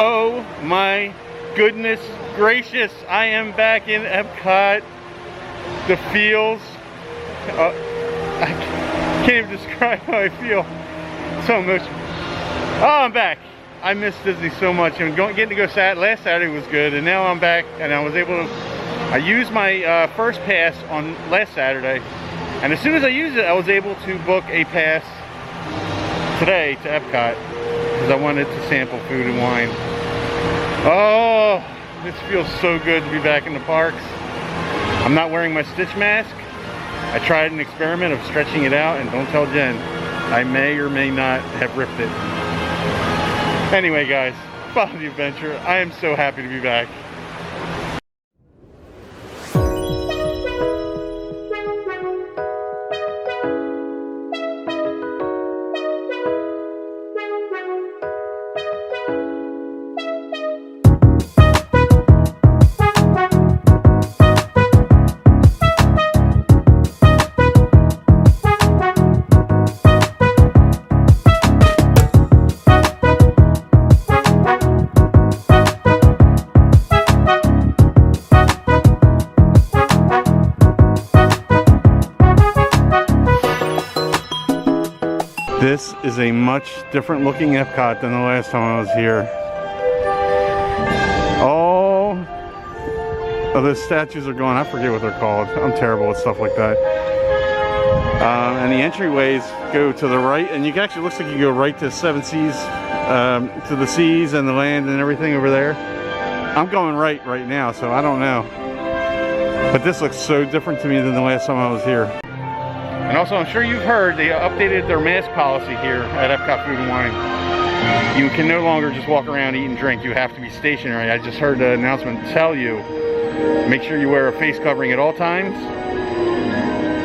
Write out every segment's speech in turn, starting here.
Oh my goodness gracious, I am back in Epcot. The feels, I can't even describe how I feel. So emotional. Oh, I'm back. I miss Disney so much, and getting to go last Saturday was good, and now I'm back, and I was able to, I used my first pass on last Saturday, and as soon as I used it, I was able to book a pass today to Epcot, because I wanted to sample food and wine. Oh, this feels so good to be back in the parks. I'm not wearing my Stitch mask. I tried an experiment of stretching it out, and don't tell Jen, I may or may not have ripped it. Anyway guys, follow the adventure. I am so happy to be back. This is a much different looking Epcot than the last time I was here. All of the statues are gone. I forget what they're called. I'm terrible with stuff like that. And the entryways go to the right, and you can actually, looks like you go right to Seven Seas, to the seas and the land and everything over there. I'm going right now, so I don't know. But this looks so different to me than the last time I was here. And also, I'm sure you've heard, they updated their mask policy here at Epcot Food and Wine. You can no longer just walk around, eat and drink. You have to be stationary. I just heard the announcement tell you, make sure you wear a face covering at all times.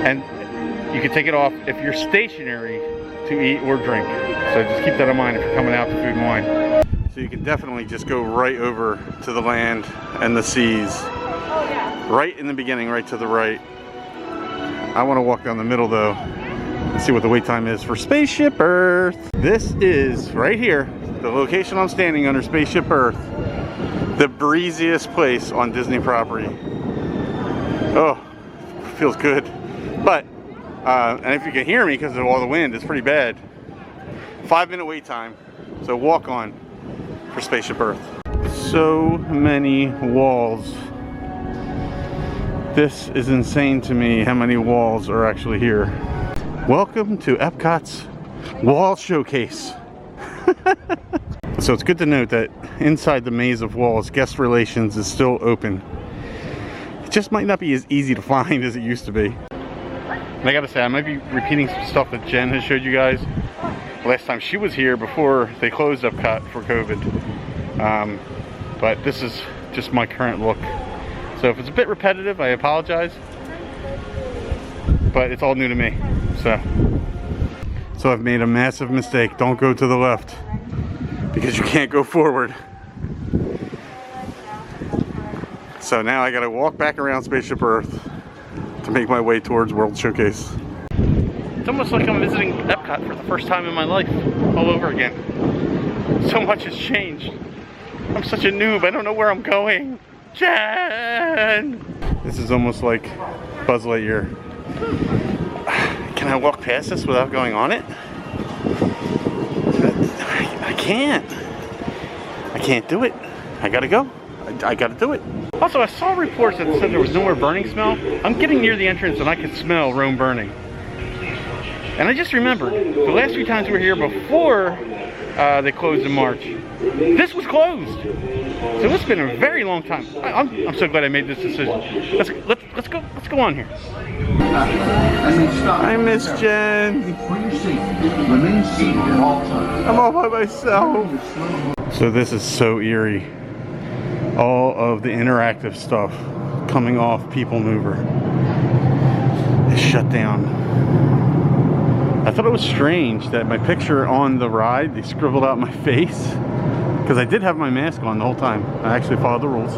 And you can take it off if you're stationary to eat or drink. So just keep that in mind if you're coming out to Food and Wine. So you can definitely just go right over to the land and the seas. Right in the beginning, right to the right. I want to walk down the middle though and see what the wait time is for Spaceship Earth. This is right here, the location I'm standing under, Spaceship Earth. The breeziest place on Disney property. Oh, feels good. But, and if you can hear me because of all the wind, it's pretty bad. 5-minute wait time. So walk on for Spaceship Earth. So many walls. This is insane to me how many walls are actually here. Welcome to Epcot's Wall Showcase. So it's good to note that inside the maze of walls, guest relations is still open. It just might not be as easy to find as it used to be. And I gotta say, I might be repeating some stuff that Jen has showed you guys last time she was here before they closed Epcot for COVID. But this is just my current look. So if it's a bit repetitive, I apologize, but it's all new to me. So I've made a massive mistake. Don't go to the left because you can't go forward. So now I gotta walk back around Spaceship Earth to make my way towards World Showcase. It's almost like I'm visiting Epcot for the first time in my life, all over again. So much has changed. I'm such a noob, I don't know where I'm going. Jen! This is almost like Buzz Lightyear. Can I walk past this without going on it? I can't. I can't do it. I gotta go. I gotta do it. Also, I saw reports that said there was no more burning smell. I'm getting near the entrance and I can smell Rome burning. And I just remembered, the last few times we were here before they closed in March, this was closed. So it's been a very long time. I'm so glad I made this decision. Let's go on here. I miss Jen. I'm all by myself. So this is so eerie. All of the interactive stuff coming off People Mover is shut down. I thought it was strange that my picture on the ride, they scribbled out my face. Because I did have my mask on the whole time. I actually followed the rules.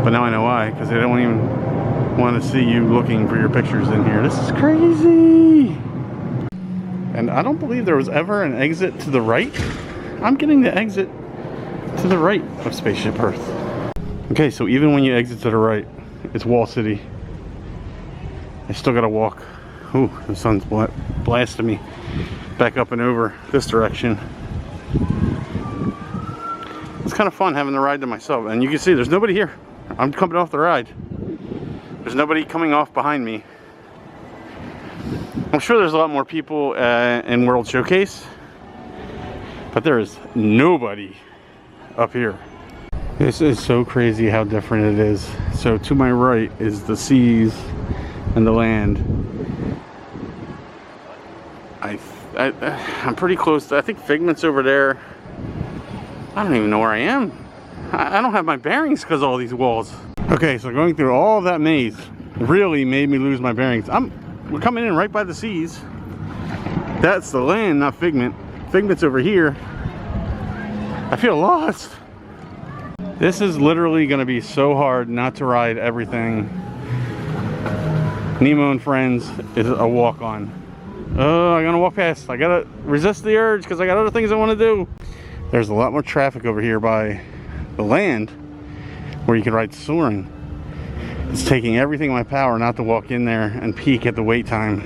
But now I know why, because they don't even want to see you looking for your pictures in here. This is crazy! And I don't believe there was ever an exit to the right. I'm getting the exit to the right of Spaceship Earth. Okay, so even when you exit to the right, it's Wall City. I still gotta walk. Ooh, the sun's blasting me back up and over this direction. It's kind of fun having the ride to myself, and you can see there's nobody here. I'm coming off the ride. There's nobody coming off behind me. I'm sure there's a lot more people in World Showcase, but there is nobody up here. This is so crazy how different it is. So to my right is the seas and the land. I'm pretty close to, I think Figment's over there. I don't even know where I am. I don't have my bearings because of all these walls. Okay, so going through all of that maze really made me lose my bearings. We're coming in right by the seas. That's the land, not Figment. Figment's over here. I feel lost. This is literally going to be so hard not to ride everything. Nemo and Friends is a walk-on. Oh, I'm gonna walk past. I gotta resist the urge because I got other things I want to do. There's a lot more traffic over here by the land where you can ride Soaring. It's taking everything in my power not to walk in there and peek at the wait time.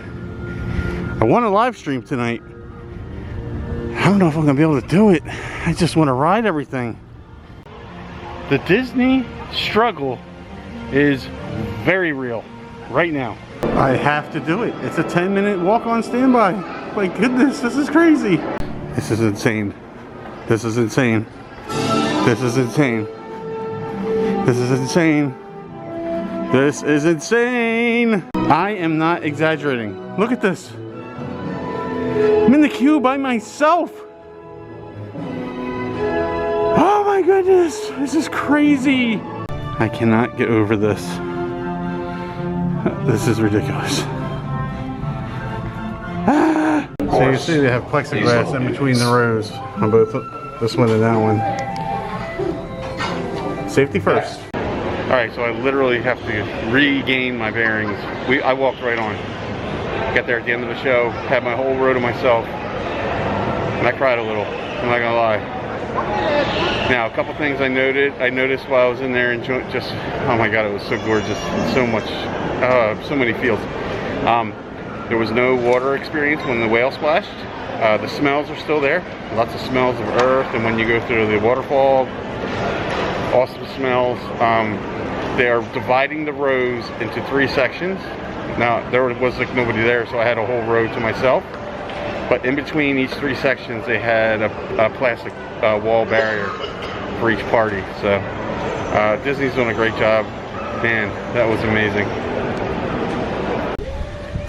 I want to live stream tonight. I don't know if I'm gonna be able to do it. I just want to ride everything. The Disney struggle is very real right now. I have to do it. It's a 10-minute walk on standby. My goodness, this is crazy. This is insane. This is insane. This is insane. This is insane. This is insane. I am not exaggerating. Look at this. I'm in the queue by myself. Oh my goodness, this is crazy. I cannot get over this. This is ridiculous. Ah. So you see they have plexiglass in between the rows on both this one and that one. Safety first. Alright, so I literally have to regain my bearings. I walked right on. Got there at the end of the show, had my whole row to myself, and I cried a little, I'm not gonna lie. Now, a couple things I noticed while I was in there and just, oh my god, it was so gorgeous, and so much, so many fields. There was no water experience when the whale splashed. The smells are still there, lots of smells of earth, and when you go through the waterfall, awesome smells. They are dividing the rows into 3 sections. Now, there was like nobody there, so I had a whole row to myself. But in between each 3 sections, they had a plastic wall barrier for each party. So Disney's doing a great job. Man, that was amazing.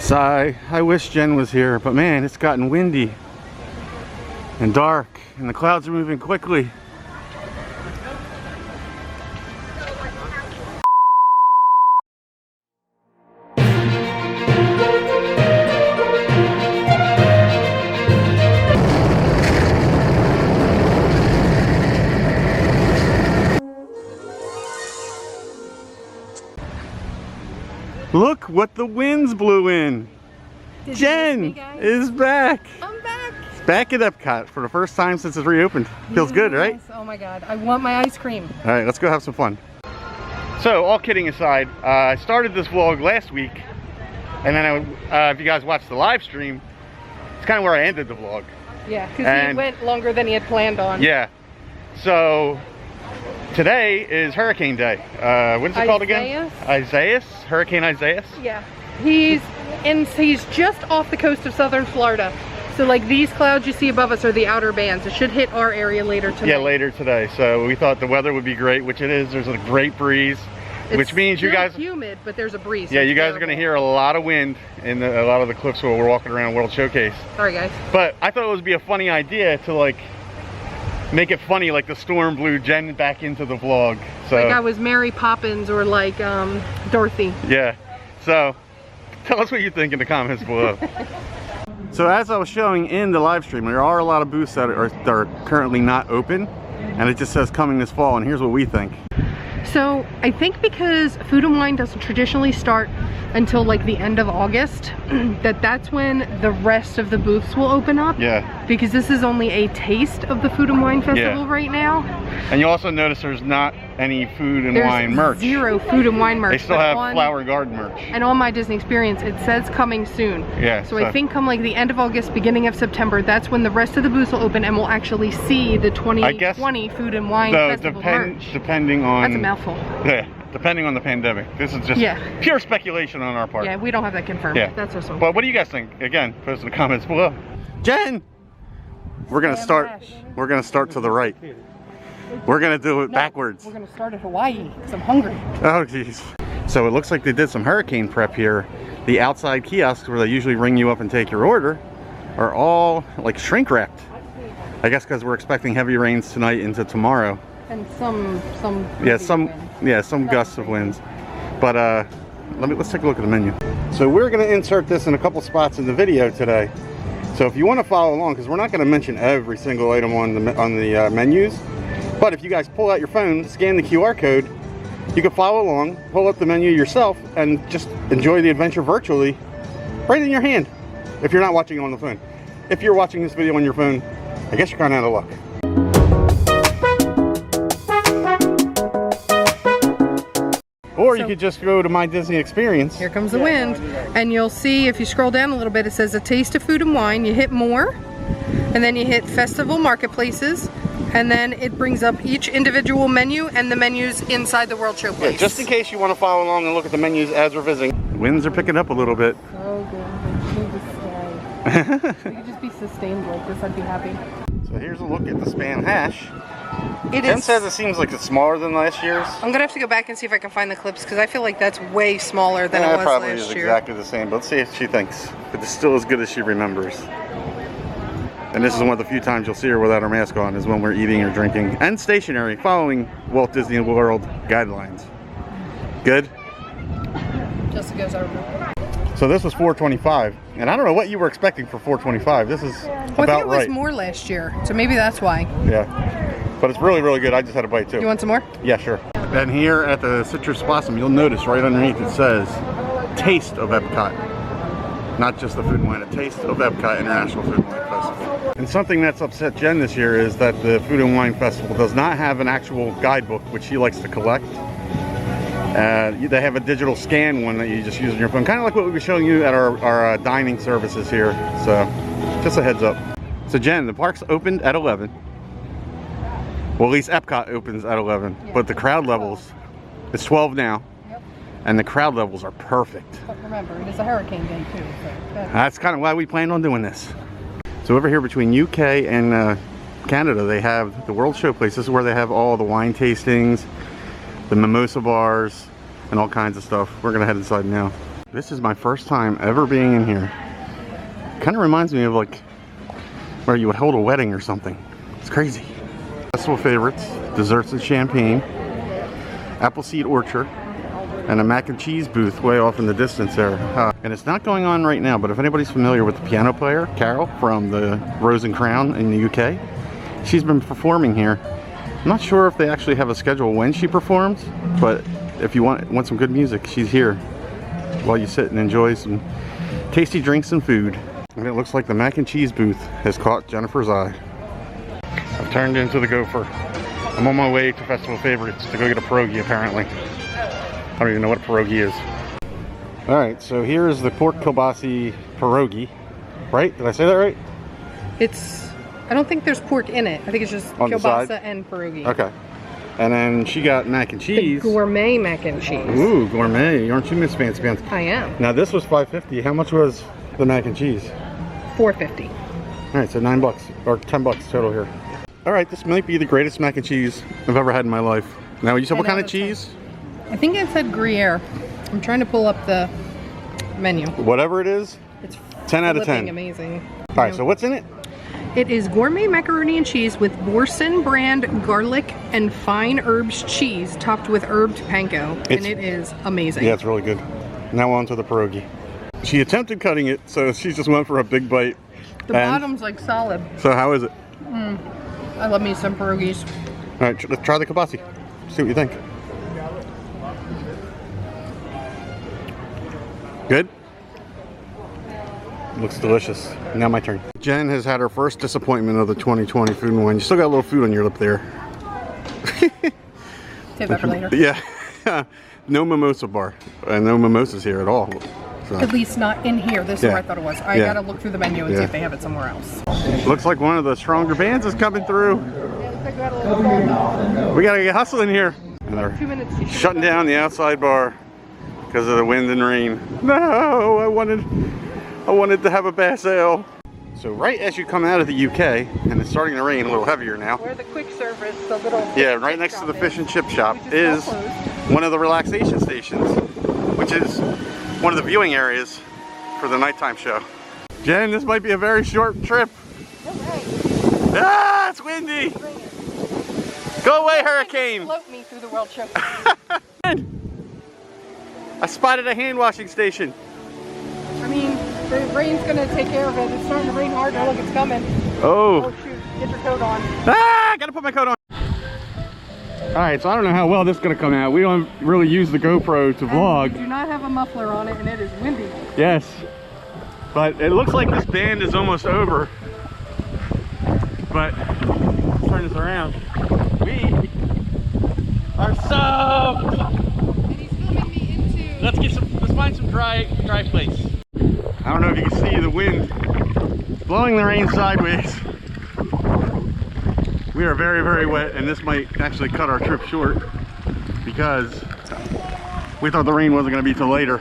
Sigh. I wish Jen was here, but man, it's gotten windy and dark, and the clouds are moving quickly. Look what the winds blew in. Jen is back. I'm back. It's back at Epcot for the first time since it's reopened. Feels good, right? Oh my god, I want my ice cream. All right, let's go have some fun. So, all kidding aside, I started this vlog last week, and then if you guys watched the live stream, it's kind of where I ended the vlog. Yeah, because he went longer than he had planned on. Yeah. So, today is Hurricane Day. What is it called again? Isaias? Hurricane Isaias? Yeah. He's just off the coast of southern Florida. So like these clouds you see above us are the outer bands. It should hit our area later tonight. Yeah, later today. So we thought the weather would be great, which it is. There's a great breeze, which means you guys... It's humid, but there's a breeze. Yeah, you guys are going to hear a lot of wind in a lot of the clips where we're walking around World Showcase. Sorry, guys. But I thought it would be a funny idea to like make it funny, like the storm blew Jen back into the vlog. So like I was Mary Poppins or like Dorothy. Yeah. So tell us what you think in the comments below. So as I was showing in the live stream, there are a lot of booths that are currently not open, and it just says coming this fall, and here's what we think. So I think because Food and Wine doesn't traditionally start until like the end of August, that's when the rest of the booths will open up. Yeah. because this is only a taste of the Food and Wine Festival right now. And you also notice there's not any food and wine merch. Zero food and wine merch. They still have flower garden merch. And on My Disney Experience, it says coming soon. Yeah. So I think come like the end of August, beginning of September, that's when the rest of the booths will open and we'll actually see the 2020 Food and Wine Festival merch. Depending on... That's a mouthful. Yeah. Depending on the pandemic. This is just pure speculation on our part. Yeah, we don't have that confirmed. Yeah. That's our song. But what do you guys think? Again, post in the comments below. Jen! We're gonna start to the right. We're gonna do it backwards. We're gonna start at Hawaii, because I'm hungry. Oh geez. So it looks like they did some hurricane prep here. The outside kiosks where they usually ring you up and take your order are all like shrink wrapped. I guess because we're expecting heavy rains tonight into tomorrow. And some gusts of winds. But let's take a look at the menu. So we're gonna insert this in a couple spots in the video today. So if you want to follow along, because we're not going to mention every single item on the menus, but if you guys pull out your phone, scan the QR code, you can follow along, pull up the menu yourself, and just enjoy the adventure virtually, right in your hand. If you're not watching on the phone, if you're watching this video on your phone, I guess you're kind of out of luck. Or you could just go to My Disney Experience. Here comes the wind. And you'll see, if you scroll down a little bit, it says a taste of food and wine. You hit more, and then you hit festival marketplaces, and then it brings up each individual menu and the menus inside the World Showplace. Yeah, just in case you want to follow along and look at the menus as we're visiting. The winds are picking up a little bit. Oh, good. They need to stay. If we could just be sustained like this, I'd be happy. So here's a look at the Spam hash. Jen says it seems like it's smaller than last year's. I'm gonna have to go back and see if I can find the clips, because I feel like that's way smaller than it was probably last is year. exactly the same, but let's see if she thinks. But it's still as good as she remembers. And this is one of the few times you'll see her without her mask on, is when we're eating or drinking and stationary, following Walt Disney World guidelines. Good? Just goes over. So this was $4.25, and I don't know what you were expecting for $4.25. This is about I think it was right. more last year, so maybe that's why. Yeah. But it's really, really good. I just had a bite too. You want some more? Yeah, sure. And here at the Citrus Blossom, you'll notice right underneath it says Taste of Epcot. Not just the Food and Wine, a Taste of Epcot International Food and Wine Festival. And something that's upset Jen this year is that the Food and Wine Festival does not have an actual guidebook, which she likes to collect. They have a digital scan one that you just use on your phone, kind of like what we were showing you at our dining services here. So, just a heads up. So Jen, the park's opened at 11. Well, at least Epcot opens at 11, but the crowd levels, it's 12 now, and the crowd levels are perfect. But remember, it is a hurricane day too. So that's kind of why we planned on doing this. So over here between UK and Canada, they have the World Showplace. This is where they have all the wine tastings, the mimosa bars, and all kinds of stuff. We're gonna head inside now. This is my first time ever being in here. Kind of reminds me of like where you would hold a wedding or something. It's crazy. Festival favorites, desserts and champagne, Appleseed Orchard, and a mac and cheese booth way off in the distance there. And it's not going on right now, but if anybody's familiar with the piano player, Carol, from the Rose and Crown in the UK, she's been performing here. I'm not sure if they actually have a schedule when she performs, but if you want some good music, she's here while you sit and enjoy some tasty drinks and food. And it looks like the mac and cheese booth has caught Jennifer's eye. I've turned into the gopher. I'm on my way to Festival Favorites to go get a pierogi, apparently. I don't even know what a pierogi is. Alright, so here's the pork kielbasa pierogi. Right? Did I say that right? I don't think there's pork in it. I think it's just kielbasa and pierogi. Okay. And then she got mac and cheese. The gourmet mac and cheese. Ooh, gourmet. Aren't you Miss Fancy Pants? I am. Now this was $5.50. How much was the mac and cheese? $4.50. Alright, so $9 or $10 total here. Alright, this might be the greatest mac and cheese I've ever had in my life. Now, you said what kind of cheese? I think it said Gruyere. I'm trying to pull up the menu. Whatever it is, it's 10 out of 10. Amazing. Alright, so what's in it? It is gourmet macaroni and cheese with Boursin brand garlic and fine herbs cheese topped with herbed panko. And it is amazing. Yeah, it's really good. Now on to the pierogi. She attempted cutting it, so she just went for a big bite. The bottom's like solid. So how is it? I love me some pierogies. Alright, let's try the kielbasa. See what you think. Good? Looks delicious. Now my turn. Jen has had her first disappointment of the 2020 Food and Wine. You still got a little food on your lip there. Save that for later. Yeah. No mimosa bar. And no mimosas here at all. So. At least not in here. This is where I thought it was. I gotta look through the menu and see if they have it somewhere else. Looks like one of the stronger bands is coming through. We gotta get hustling here. And they're 2 minutes. shutting down the outside bar because of the wind and rain. No, I wanted to have a bass ale. So right as you come out of the UK, and it's starting to rain a little heavier now. Where the quick service, the little right next to the fish and chip shop is one of the relaxation stations, which is one of the viewing areas for the nighttime show. Jen, this might be a very short trip. Ah, it's windy. Go away, hurricane. Float me through the world show. I spotted a hand washing station. I mean, the rain's gonna take care of it. It's starting to rain hard. Now look, it's coming. Oh. Oh shoot, get your coat on. Ah, gotta put my coat on. All right, so I don't know how well this is gonna come out. We don't really use the GoPro to vlog. We do not have a muffler on it, and it is windy. Yes, but it looks like this band is almost over. But let's turn this around. We are soaked. And he's filming me into. Let's find some dry place. I don't know if you can see the wind blowing the rain sideways. We are very, very wet, and this might actually cut our trip short because we thought the rain wasn't going to be till later,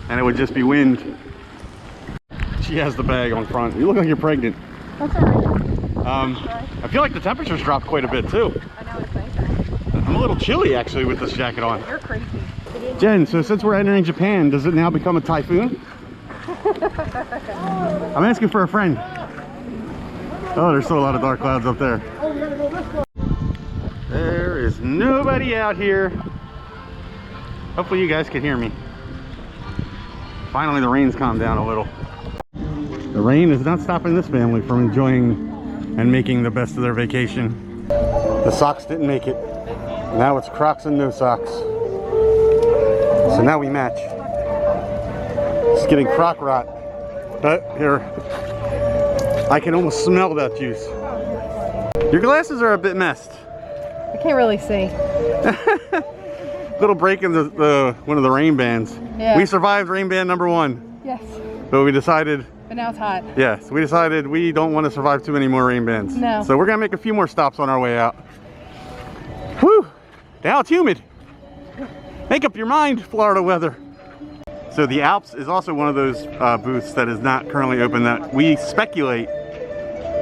and it would just be wind. She has the bag on front. You look like you're pregnant. That's alright. I feel like the temperature's dropped quite a bit too. I know, it's nice. I'm a little chilly actually with this jacket on. You're crazy. Jen, so since we're entering Japan, does it now become a typhoon? I'm asking for a friend. Oh, there's still a lot of dark clouds up there. There is nobody out here. Hopefully you guys can hear me. Finally the rain's calmed down a little. The rain is not stopping this family from enjoying and making the best of their vacation. The socks didn't make it. Now it's Crocs and no socks. So now we match. It's getting croc rot. But here, I can almost smell that juice. Your glasses are a bit messed. I can't really see. Little break in the one of the rain bands. Yeah. We survived rain band number 1. Yes. But we decided. But now it's hot. Yes, we decided we don't want to survive too many more rain bands. No. So we're gonna make a few more stops on our way out. Whew! Now it's humid. Make up your mind, Florida weather. So the Alps is also one of those booths that is not currently open that we speculate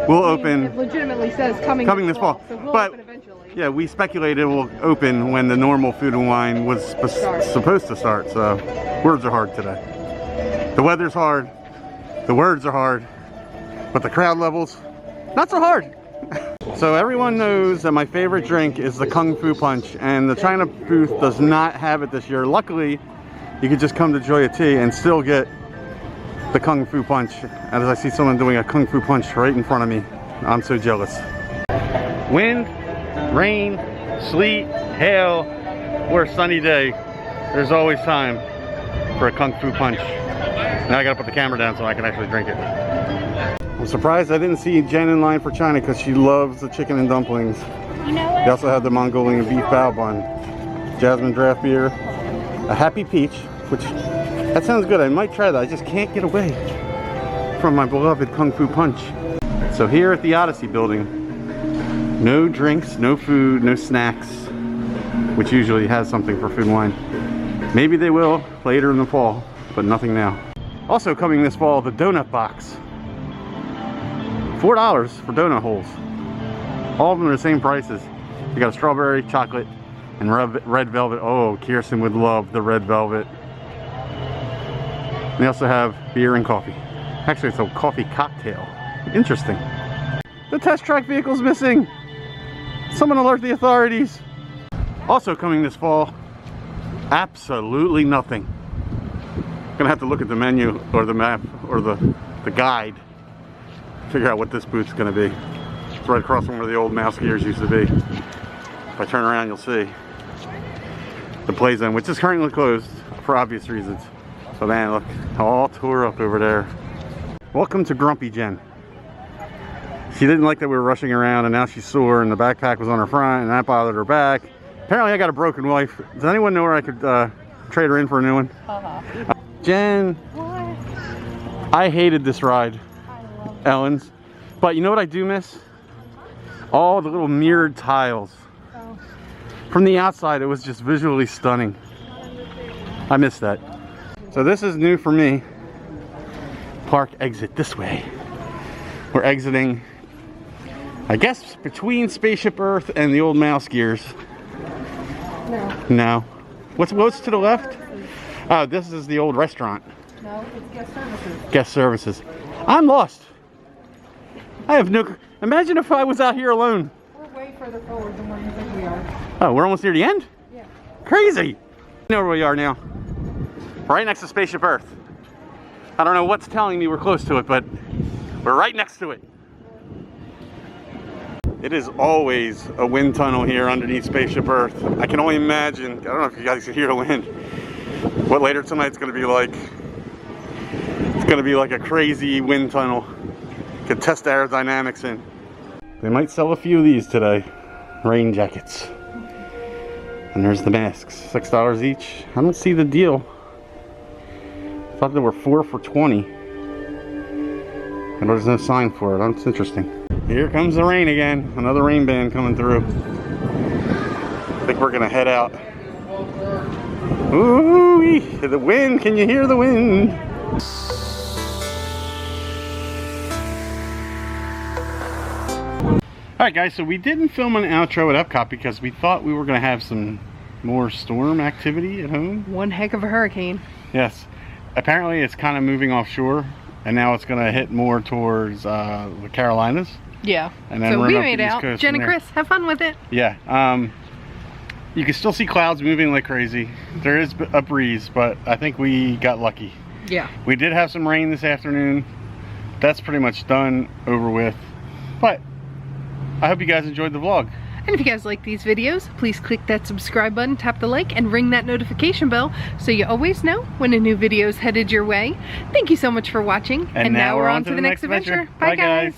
will open. It legitimately says coming this fall. So we'll open eventually. Yeah, we speculate it will open when the normal Food and Wine was supposed to start. So words are hard today. The weather's hard. The words are hard. But the crowd levels, not so hard. So everyone knows that my favorite drink is the Kung Fu Punch, and the China booth does not have it this year. Luckily, you could just come to Joya Tea and still get the Kung Fu Punch. As I see someone doing a Kung Fu Punch right in front of me, I'm so jealous. Wind, rain, sleet, hail, or a sunny day, there's always time for a Kung Fu Punch. Now I gotta put the camera down so I can actually drink it. I'm surprised I didn't see Jen in line for China because she loves the chicken and dumplings. You know what? They also have the Mongolian beef bao bun, jasmine draft beer, a happy peach, which that sounds good. I might try that. I just can't get away from my beloved Kung Fu Punch. So here at the Odyssey building, no drinks, no food, no snacks, which usually has something for Food and Wine. Maybe they will later in the fall, but nothing now. Also coming this fall, the donut box. $4 for donut holes. All of them are the same prices. You got a strawberry, chocolate, and red velvet. Oh, Kirsten would love the red velvet. They also have beer and coffee. Actually, it's a coffee cocktail. Interesting. The test track vehicle's missing. Someone alert the authorities. Also coming this fall, absolutely nothing. Gonna have to look at the menu or the map or the guide. Figure out what this booth's gonna be. It's right across from where the old mouse gears used to be. If I turn around, you'll see the play zone, which is currently closed for obvious reasons. But man, look, all tore up over there. Welcome to Grumpy Jen. She didn't like that we were rushing around, and now she's sore, and the backpack was on her front, and that bothered her back. Apparently I got a broken wife. Does anyone know where I could trade her in for a new one? Jen, what? I hated this ride, Ellen's. But you know what I do miss? All the little mirrored tiles. Oh. From the outside, it was just visually stunning. I miss that. So this is new for me. Park exit this way. We're exiting, I guess, between Spaceship Earth and the old mouse gears. No. No. What's to the left? Oh, this is the old restaurant. No, it's guest services. Guest services. I'm lost. I have no... Imagine if I was out here alone. We're way further forward than where you think we are. Oh, we're almost near the end? Yeah. Crazy. You know where we are now. Right next to Spaceship Earth. I don't know what's telling me we're close to it, but we're right next to it. It is always a wind tunnel here underneath Spaceship Earth. I can only imagine, I don't know if you guys can hear the wind, what later tonight's gonna be like. It's gonna be like a crazy wind tunnel. Could test aerodynamics in. They might sell a few of these today. Rain jackets. And there's the masks, $6 each. I don't see the deal. I thought there were 4 for $20. And there's no sign for it. That's interesting. Here comes the rain again. Another rain band coming through. I think we're gonna head out. Ooh, the wind. Can you hear the wind? Alright guys, so we didn't film an outro at Epcot because we thought we were going to have some more storm activity at home. One heck of a hurricane. Yes. Apparently it's kind of moving offshore, and now it's going to hit more towards the Carolinas. Yeah. And then so we're we up made the East out. Coast Jen and from there. Chris, have fun with it. Yeah. You can still see clouds moving like crazy. There is a breeze, but I think we got lucky. Yeah. We did have some rain this afternoon. That's pretty much done, over with. But I hope you guys enjoyed the vlog. And if you guys like these videos, please click that subscribe button, tap the like, and ring that notification bell so you always know when a new video is headed your way. Thank you so much for watching. And now we're on to the next adventure. Bye guys.